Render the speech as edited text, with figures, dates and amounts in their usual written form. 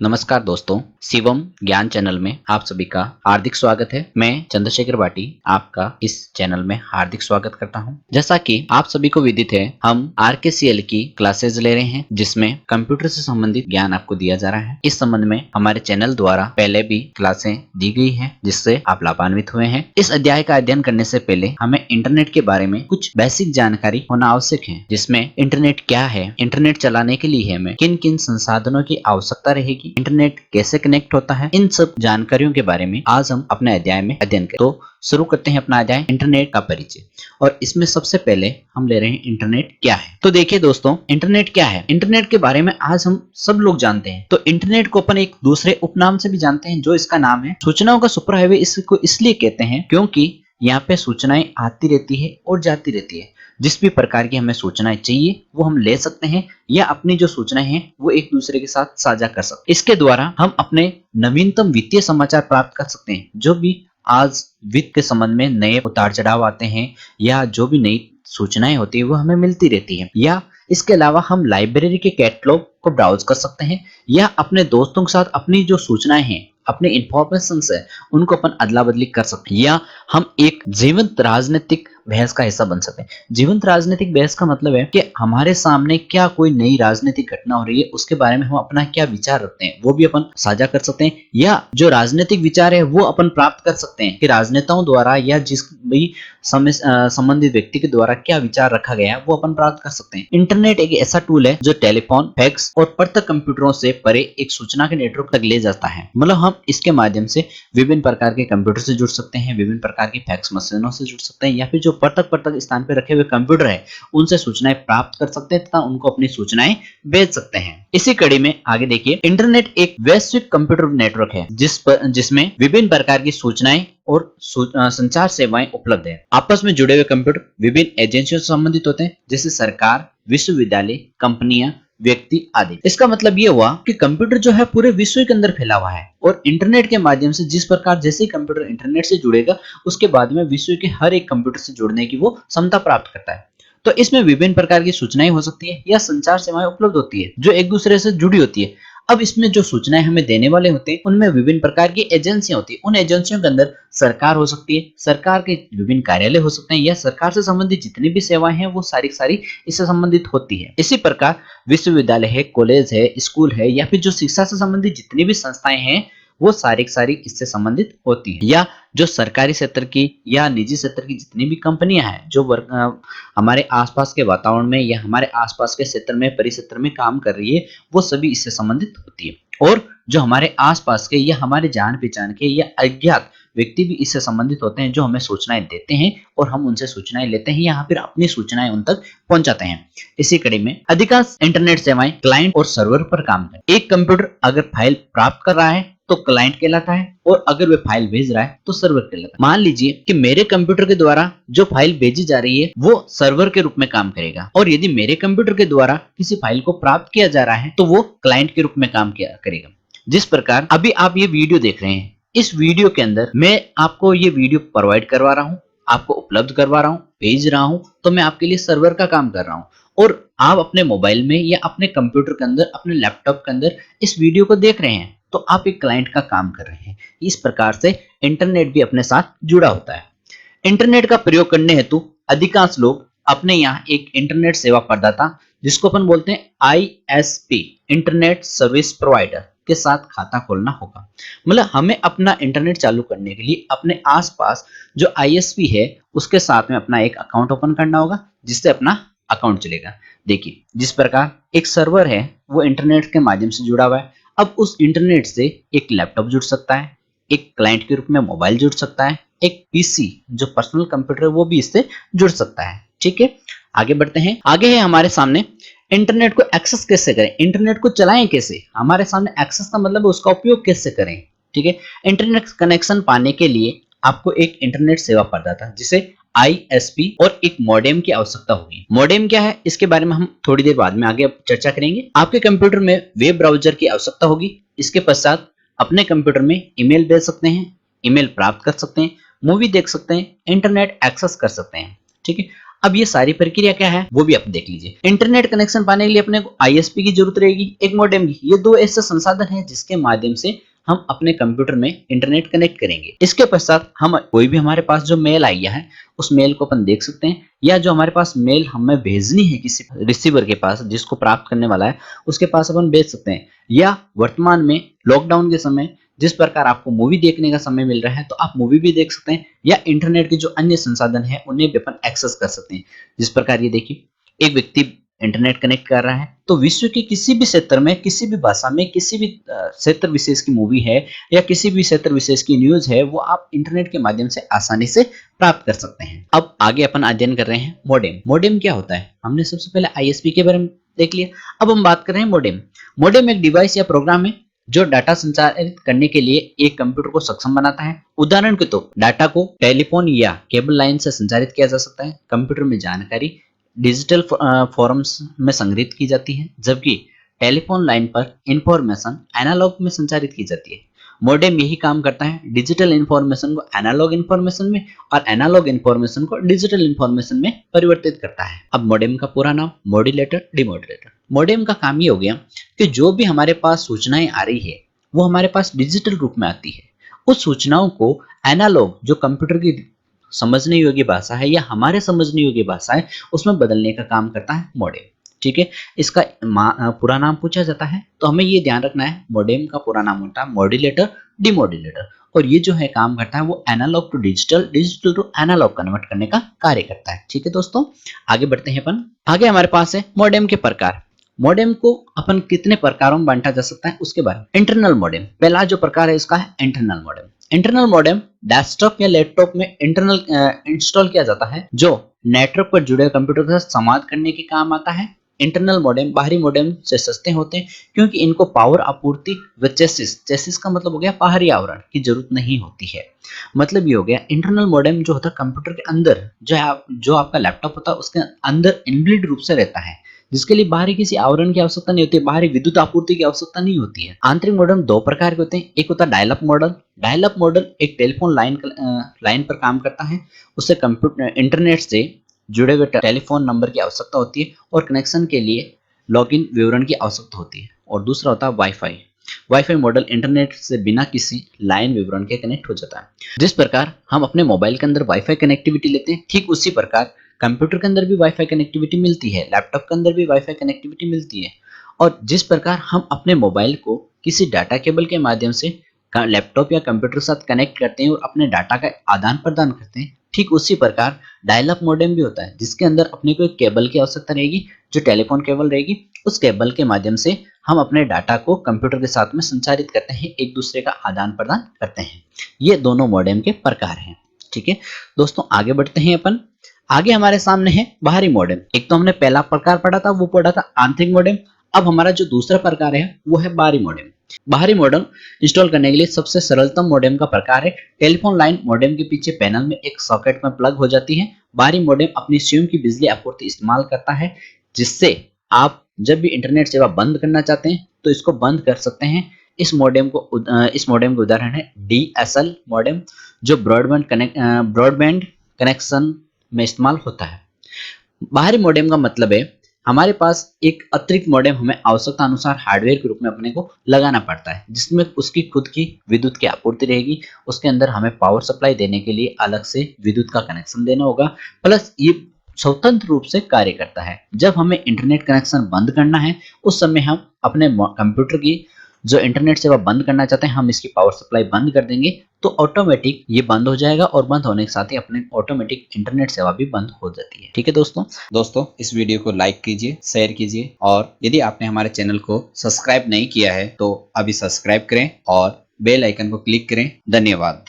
नमस्कार दोस्तों, शिवम ज्ञान चैनल में आप सभी का हार्दिक स्वागत है। मैं चंद्रशेखर भाटी आपका इस चैनल में हार्दिक स्वागत करता हूं। जैसा कि आप सभी को विदित है, हम आरकेसीएल की क्लासेस ले रहे हैं जिसमें कंप्यूटर से संबंधित ज्ञान आपको दिया जा रहा है। इस संबंध में हमारे चैनल द्वारा पहले भी क्लासें दी गई है जिससे आप लाभान्वित हुए हैं। इस अध्याय का अध्ययन करने से पहले हमें इंटरनेट के बारे में कुछ बेसिक जानकारी होना आवश्यक है, जिसमें इंटरनेट क्या है, इंटरनेट चलाने के लिए हमें किन किन संसाधनों की आवश्यकता रहेगी, इंटरनेट कैसे कनेक्ट होता है, इन सब जानकारियों के बारे में आज हम अपने अध्याय में अध्ययन करें। तो शुरू करते हैं अपना अध्याय इंटरनेट का परिचय। और इसमें सबसे पहले हम ले रहे हैं इंटरनेट क्या है। तो देखिए दोस्तों, इंटरनेट क्या है, इंटरनेट के बारे में आज हम सब लोग जानते हैं। तो इंटरनेट को अपन एक दूसरे उपनाम से भी जानते हैं, जो इसका नाम है सूचनाओं का सुपर हाईवे। इसको इसलिए कहते हैं क्योंकि यहाँ पे सूचनाएं आती रहती है और जाती रहती है। जिस भी प्रकार की हमें सूचनाएं चाहिए वो हम ले सकते हैं, या अपनी जो सूचनाएं हैं वो एक दूसरे के साथ साझा कर सकते हैं। इसके द्वारा हम अपने नवीनतम वित्तीय समाचार प्राप्त कर सकते हैं। जो भी आज वित्त के संबंध में नए उतार चढ़ाव आते हैं या जो भी नई सूचनाएं होती है वो हमें मिलती रहती है। या इसके अलावा हम लाइब्रेरी के कैटलॉग को ब्राउज कर सकते हैं, या अपने दोस्तों के साथ अपनी जो सूचनाएं हैं, अपने इंफॉर्मेशन है, उनको अपन अदला बदली कर सकते हैं। या हम एक जीवंत राजनीतिक बहस का हिस्सा बन सकते हैं। जीवंत राजनीतिक बहस का मतलब है कि हमारे सामने क्या कोई नई राजनीतिक घटना हो रही है, उसके बारे में हम अपना क्या विचार रखते हैं वो भी अपन साझा कर सकते हैं। या जो राजनीतिक विचार है वो अपन प्राप्त कर सकते हैं कि राजनेताओं द्वारा या जिस भी संबंधित व्यक्ति के द्वारा क्या विचार रखा गया है वो अपन प्राप्त कर सकते हैं। इंटरनेट एक ऐसा टूल है जो टेलीफोन, फैक्स और प्रत्यक्ष कंप्यूटरों से परे एक सूचना के नेटवर्क तक ले जाता है। मतलब हम इसके माध्यम से विभिन्न प्रकार के कंप्यूटर से जुड़ सकते हैं, विभिन्न प्रकार की फैक्स मशीनों से जुड़ सकते हैं, या फिर जो पृथक स्थान पर रखे हुए कंप्यूटर है उनसे सूचनाएं प्राप्त कर सकते हैं तथा उनको अपनी सूचनाएं भेज सकते हैं। इसी कड़ी में आगे देखिए, इंटरनेट एक वैश्विक कंप्यूटर नेटवर्क है जिसमें विभिन्न प्रकार की सूचनाएं और संचार सेवाएं उपलब्ध है। आपस में जुड़े हुए कंप्यूटर विभिन्न एजेंसियों से संबंधित होते हैं, जैसे सरकार, विश्वविद्यालय, कंपनियां, व्यक्ति आदि। इसका मतलब ये हुआ कि कंप्यूटर जो है पूरे विश्व के अंदर फैला हुआ है, और इंटरनेट के माध्यम से जिस प्रकार जैसे ही कंप्यूटर इंटरनेट से जुड़ेगा उसके बाद में विश्व के हर एक कंप्यूटर से जुड़ने की वो क्षमता प्राप्त करता है। तो इसमें विभिन्न प्रकार की सूचनाएं हो सकती है या संचार सेवाएं उपलब्ध होती है जो एक दूसरे से जुड़ी होती है। अब इसमें जो सूचनाएं हमें देने वाले होते हैं उनमें विभिन्न प्रकार की एजेंसियां होती है। उन एजेंसियों के अंदर सरकार हो सकती है, सरकार के विभिन्न कार्यालय हो सकते हैं, या सरकार से संबंधित जितनी भी सेवाएं हैं वो सारी सारी इससे संबंधित होती है। इसी प्रकार विश्वविद्यालय है, कॉलेज है, स्कूल है, या फिर जो शिक्षा से संबंधित जितनी भी संस्थाएं हैं वो सारी सारी इससे संबंधित होती है। या जो सरकारी क्षेत्र की या निजी क्षेत्र की जितनी भी कंपनियां हैं जो हमारे आसपास के वातावरण में या हमारे आसपास के क्षेत्र में, परिक्षेत्र में काम कर रही है, वो सभी इससे संबंधित होती है। और जो हमारे आसपास के या हमारे जान पहचान के या अज्ञात व्यक्ति भी इससे संबंधित होते हैं, जो हमें सूचनाएं देते हैं और हम उनसे सूचनाएं लेते हैं या फिर अपनी सूचनाएं उन तक पहुंचाते हैं। इसी कड़ी में अधिकांश इंटरनेट सेवाएं क्लाइंट और सर्वर पर काम करती हैं। एक कंप्यूटर अगर फाइल प्राप्त कर रहा है तो क्लाइंट कहलाता है, और अगर वे फाइल भेज रहा है तो सर्वर कहलाता है। मान लीजिए कि मेरे कंप्यूटर के द्वारा जो फाइल भेजी जा रही है वो सर्वर के रूप में काम करेगा, और यदि मेरे कंप्यूटर के द्वारा किसी फाइल को प्राप्त किया जा रहा है तो वो क्लाइंट के रूप में काम किया करेगा। जिस प्रकार अभी आप ये वीडियो देख रहे हैं, इस वीडियो के अंदर मैं आपको ये वीडियो प्रोवाइड करवा रहा हूँ, आपको उपलब्ध करवा रहा हूँ, भेज रहा हूँ, तो मैं आपके लिए सर्वर का काम कर रहा हूँ, और आप अपने मोबाइल में या अपने कंप्यूटर के अंदर, अपने लैपटॉप के अंदर इस वीडियो को देख रहे हैं, तो आप एक क्लाइंट का काम कर रहे हैं। इस प्रकार से इंटरनेट भी अपने साथ जुड़ा होता है। इंटरनेट का प्रयोग करने हेतु अधिकांश लोग अपने यहाँ एक इंटरनेट सेवा प्रदाता, जिसको अपन बोलते हैं आईएसपी, इंटरनेट सर्विस प्रोवाइडर, के साथ खाता खोलना होगा। मतलब हमें अपना इंटरनेट चालू करने के लिए अपने आसपास जो आईएसपी है उसके साथ में अपना एक अकाउंट ओपन करना होगा, जिससे अपना अकाउंट चलेगा। देखिए, जिस प्रकार एक सर्वर है वो इंटरनेट के माध्यम से जुड़ा हुआ है। अब उस इंटरनेट से एक लैपटॉप जुड़ सकता है, एक क्लाइंट के रूप में मोबाइल जुड़ सकता है, एक पीसी जो पर्सनल कंप्यूटर है वो भी इससे जुड़ सकता है। ठीक है, आगे बढ़ते हैं। आगे है हमारे सामने इंटरनेट को एक्सेस कैसे करें, इंटरनेट को चलाएं कैसे। हमारे सामने एक्सेस का मतलब है उसका उपयोग कैसे करें। ठीक है, इंटरनेट कनेक्शन पाने के लिए आपको एक इंटरनेट सेवा प्रदाता जिसे आईएसपी और एक मॉडेम की आवश्यकता होगी। मॉडेम क्या है इसके बारे में हम थोड़ी देर बाद में आगे चर्चा करेंगे। आपके कंप्यूटर में वेब ब्राउजर की आवश्यकता होगी। इसके पश्चात अपने कंप्यूटर में ईमेल भेज सकते हैं, ईमेल प्राप्त कर सकते हैं, मूवी देख सकते हैं, इंटरनेट एक्सेस कर सकते हैं। ठीक है, अब ये सारी प्रक्रिया क्या है वो भी आप देख लीजिए। इंटरनेट कनेक्शन पाने के लिए अपने को आईएसपी की जरूरत रहेगी, एक मॉडेम की। ये दो ऐसे संसाधन हैं जिसके माध्यम से हम अपने कंप्यूटर में इंटरनेट कनेक्ट करेंगे। इसके पश्चात हम कोई भी हमारे पास जो मेल आई है उस मेल को अपन देख सकते हैं, या जो हमारे पास मेल हमें भेजनी है किसी रिसीवर के पास जिसको प्राप्त करने वाला है उसके पास अपन भेज सकते हैं। या वर्तमान में लॉकडाउन के समय जिस प्रकार आपको मूवी देखने का समय मिल रहा है तो आप मूवी भी देख सकते हैं, या इंटरनेट के जो अन्य संसाधन है उन्हें भी अपन एक्सेस कर सकते हैं। जिस प्रकार ये देखिए, एक व्यक्ति इंटरनेट कनेक्ट कर रहा है तो विश्व के किसी भी क्षेत्र में, किसी भी भाषा में, किसी भी क्षेत्र विशेष की मूवी है या किसी भी क्षेत्र विशेष की न्यूज है वो आप इंटरनेट के माध्यम से आसानी से प्राप्त कर सकते हैं। अब आगे अपन अध्ययन कर रहे हैं मॉडेम। मॉडेम क्या होता है? हमने सबसे पहले आईएसपी के बारे में देख लिया, अब हम बात कर रहे हैं मॉडेम। मॉडेम एक डिवाइस या प्रोग्राम है जो डाटा संचारित करने के लिए एक कंप्यूटर को सक्षम बनाता है। उदाहरण के तौर डाटा को टेलीफोन या केबल लाइन से संचारित किया जा सकता है। कंप्यूटर में जानकारी डिजिटल फॉर्म्स में संग्रहित की जाती है, जबकि टेलीफोन लाइन पर इंफॉर्मेशन एनालॉग में संचारित की जाती है। मॉडेम यही काम करता है, डिजिटल इंफॉर्मेशन को एनालॉग इंफॉर्मेशन में और एनालॉग इंफॉर्मेशन को डिजिटल इंफॉर्मेशन में परिवर्तित करता है। अब मॉडेम का पूरा नाम मॉड्यूलेटर, डिमॉड्यूलेटर। मॉडेम का काम ये हो गया कि जो भी हमारे पास सूचनाएं आ रही है वो हमारे पास डिजिटल रूप में आती है। उस सूचनाओं को एनालॉग जो कंप्यूटर की समझने योग्य भाषा है या हमारे समझने योग्य भाषा है उसमें बदलने का काम करता है मॉडेम। ठीक है, इसका पूरा नाम पूछा जाता है तो हमें ये ध्यान रखना है, मॉडेम का पूरा नाम होता है मॉड्यूलेटर, डिमॉड्यूलेटर। और ये जो है काम करता है वो analogue to digital, digital to analogue convert करने का कार्य करता है। ठीक है दोस्तों, आगे बढ़ते हैं अपन। आगे हमारे पास है मॉडेम के प्रकार। मॉडेम को अपन कितने प्रकारों में बांटा जा सकता है उसके बारे में। इंटरनल मॉडेम पहला जो प्रकार है इसका है internal modem. Internal modem desktop या लैपटॉप में इंटरनल इंस्टॉल किया जाता है जो नेटवर्क पर जुड़े कंप्यूटर के साथ संवाद करने के काम आता है। इंटरनल मॉडेम बाहरी मॉडेम से सस्ते होते हैं क्योंकि इनको पावर आपूर्ति व चेसिस का मतलब हो गया बाहरी आवरण की जरूरत नहीं होती है। मतलब ये हो गया इंटरनल मॉडेम जो होता है कंप्यूटर के अंदर, जो आपका लैपटॉप होता है उसके अंदर इनबिल्ट रूप से रहता है, जिसके लिए बाहरी किसी आवरण की आवश्यकता नहीं होती है, बाहरी विद्युत आपूर्ति की आवश्यकता नहीं होती है। आंतरिक मॉडेम दो प्रकार के होते हैं, एक होता है डायल-अप मॉडल। डायल-अप मॉडल एक टेलीफोन लाइन पर काम करता है, उससे कंप्यूटर इंटरनेट से जुड़े हुए टेलीफोन नंबर की आवश्यकता होती है और कनेक्शन के लिए लॉगिन विवरण की आवश्यकता होती है। और दूसरा होता है वाईफाई। वाईफाई मॉडल इंटरनेट से बिना किसी लाइन विवरण के कनेक्ट हो जाता है। जिस प्रकार हम अपने मोबाइल के अंदर वाईफाई कनेक्टिविटी लेते हैं, ठीक उसी प्रकार कंप्यूटर के अंदर भी वाईफाई कनेक्टिविटी मिलती है, लैपटॉप के अंदर भी वाईफाई कनेक्टिविटी मिलती है। और जिस प्रकार हम अपने मोबाइल को किसी डाटा केबल के माध्यम से लैपटॉप या कंप्यूटर के साथ कनेक्ट करते हैं और अपने डाटा का आदान प्रदान करते हैं, ठीक उसी प्रकार डायल अप मॉडेम भी होता है जिसके अंदर अपने को एक केबल की आवश्यकता रहेगी, जो टेलीफोन केबल रहेगी। उस केबल के माध्यम से हम अपने डाटा को कंप्यूटर के साथ में संचारित करते हैं, एक दूसरे का आदान प्रदान करते हैं। ये दोनों मॉडेम के प्रकार हैं। ठीक है दोस्तों, आगे बढ़ते हैं अपन। आगे हमारे सामने है बाहरी मॉडेम। एक तो हमने पहला प्रकार पढ़ा था, वो पढ़ा था आंतरिक मॉडेम। अब हमारा जो दूसरा प्रकार है वो है बाहरी मॉडेम। बाहरी मॉडेम इंस्टॉल करने के लिए सबसे सरलतम मॉडेम का प्रकार है टेलीफोन लाइन। मॉडेम के पीछे पैनल में एक सॉकेट में प्लग हो जाती है। बाहरी मॉडेम अपनी स्वयं की बिजली आपूर्ति इस्तेमाल करता है, जिससे आप जब भी इंटरनेट सेवा बंद करना चाहते हैं तो इसको बंद कर सकते हैं। इस मॉडेम के उदाहरण है डीएसएल मॉडेम, जो ब्रॉडबैंड कनेक्शन में इस्तेमाल होता है। बाहरी मॉडेम का मतलब है हमारे पास एक अतिरिक्त मॉडेम हमें आवश्यकता अनुसार हार्डवेयर के रूप में अपने को लगाना पड़ता है, जिसमें उसकी खुद की विद्युत की आपूर्ति रहेगी। उसके अंदर हमें पावर सप्लाई देने के लिए अलग से विद्युत का कनेक्शन देना होगा, प्लस ये स्वतंत्र रूप से कार्य करता है। जब हमें इंटरनेट कनेक्शन बंद करना है उस समय हम अपने कंप्यूटर की जो इंटरनेट सेवा बंद करना चाहते हैं, हम इसकी पावर सप्लाई बंद कर देंगे तो ऑटोमेटिक ये बंद हो जाएगा और बंद होने के साथ ही अपने ऑटोमेटिक इंटरनेट सेवा भी बंद हो जाती है। ठीक है दोस्तों इस वीडियो को लाइक कीजिए, शेयर कीजिए, और यदि आपने हमारे चैनल को सब्सक्राइब नहीं किया है तो अभी सब्सक्राइब करें और बेल आइकन को क्लिक करें। धन्यवाद।